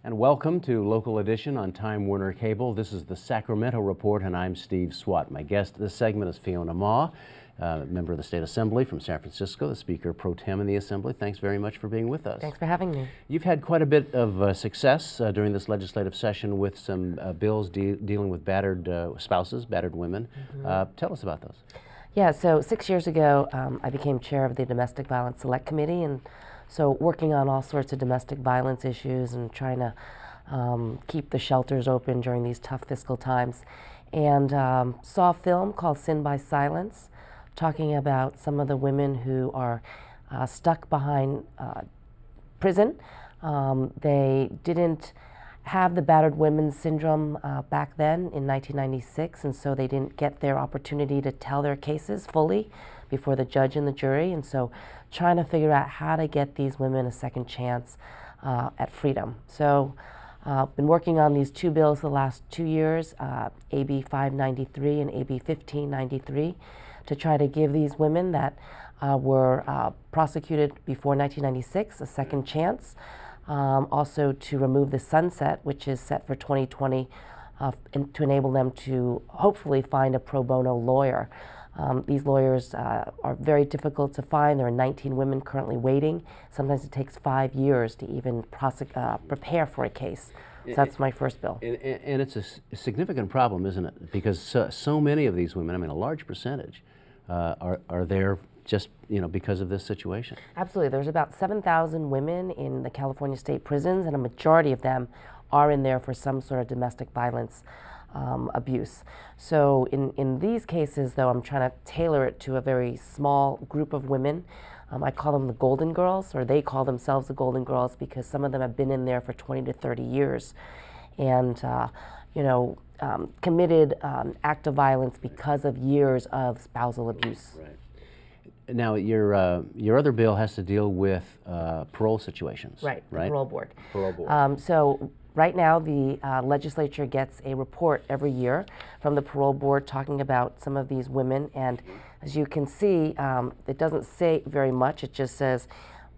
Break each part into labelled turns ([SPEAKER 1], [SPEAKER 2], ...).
[SPEAKER 1] And welcome to Local Edition on Time Warner Cable. This is the Sacramento Report, and I'm Steve Swat. My guest this segment is Fiona Ma, member of the State Assembly from San Francisco, the Speaker Pro Tem in the Assembly. Thanks very much for being with us.
[SPEAKER 2] Thanks for having me.
[SPEAKER 1] You've had quite a bit of success during this legislative session with some bills dealing with battered spouses, battered women. Tell us about those.
[SPEAKER 2] Yeah, so 6 years ago, I became chair of the Domestic Violence Select Committee, and so working on all sorts of domestic violence issues and trying to keep the shelters open during these tough fiscal times. And saw a film called Sin by Silence, talking about some of the women who are stuck behind prison. They didn't have the battered women's syndrome back then in 1996, and so they didn't get their opportunity to tell their cases fully before the judge and the jury, and so trying to figure out how to get these women a second chance at freedom. So been working on these two bills the last 2 years, AB 593 and AB 1593, to try to give these women that were prosecuted before 1996 a second chance. Also to remove the sunset, which is set for 2020, and to enable them to hopefully find a pro bono lawyer. These lawyers are very difficult to find. There are 19 women currently waiting. Sometimes it takes 5 years to even prepare for a case. So that's my first bill.
[SPEAKER 1] And it's a significant problem, isn't it? Because so many of these women, I mean a large percentage, are there just because of this situation. Absolutely.
[SPEAKER 2] There's about 7,000 women in the California state prisons, and a majority of them are in there for some sort of domestic violence abuse. So in these cases, though, I'm trying to tailor it to a very small group of women. I call them the Golden Girls, or they call themselves the Golden Girls, because some of them have been in there for 20 to 30 years and committed act of violence because of years of spousal abuse.
[SPEAKER 1] Right. Now, your other bill has to deal with parole situations.
[SPEAKER 2] Right, the parole board.
[SPEAKER 1] Parole board.
[SPEAKER 2] So right now, the legislature gets a report every year from the parole board talking about some of these women, and as you can see, it doesn't say very much. It just says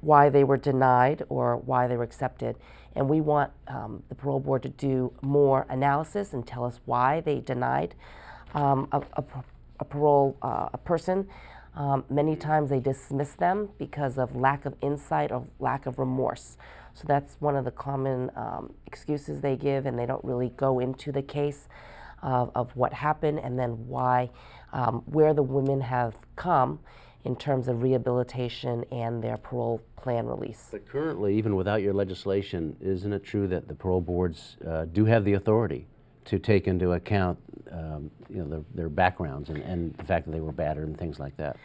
[SPEAKER 2] why they were denied or why they were accepted. And we want the parole board to do more analysis and tell us why they denied a parole person. Many times they dismiss them because of lack of insight or lack of remorse. So that's one of the common excuses they give, and they don't really go into the case of what happened and then why, where the women have come in terms of rehabilitation and their parole plan release.
[SPEAKER 1] But currently, even without your legislation, isn't it true that the parole boards do have the authority to take into account their backgrounds and the fact that they were battered and things like that?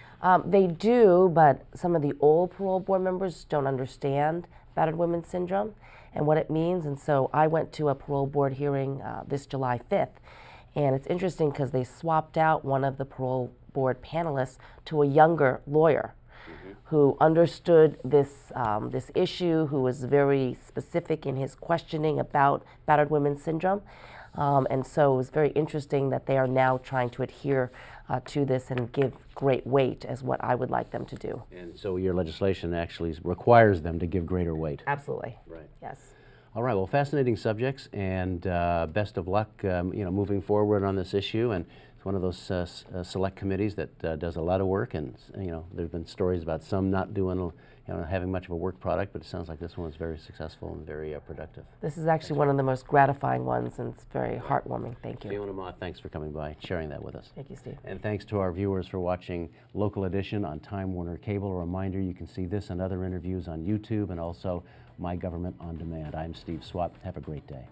[SPEAKER 2] They do, but some of the old parole board members don't understand battered women's syndrome and what it means. And so I went to a parole board hearing this July 5th, and it's interesting because they swapped out one of the parole board panelists to a younger lawyer who understood this issue, who was very specific in his questioning about battered women's syndrome. And so it was very interesting that they are now trying to adhere to this and give great weight as what I would like them to do.
[SPEAKER 1] And so your legislation actually requires them to give greater weight.
[SPEAKER 2] Absolutely.
[SPEAKER 1] Right.
[SPEAKER 2] Yes.
[SPEAKER 1] All right. Well, fascinating subjects, and best of luck, moving forward on this issue. And it's one of those select committees that does a lot of work. And there've been stories about some not doing, having much of a work product, but it sounds like this one was very successful and very productive.
[SPEAKER 2] This is actually one of the most gratifying ones, and it's very heartwarming. Thank you.
[SPEAKER 1] Fiona Ma, thanks for coming by, sharing that with us.
[SPEAKER 2] Thank you, Steve.
[SPEAKER 1] And thanks to our viewers for watching Local Edition on Time Warner Cable. A reminder, you can see this and other interviews on YouTube and also My Government on Demand. I'm Steve Swat. Have a great day.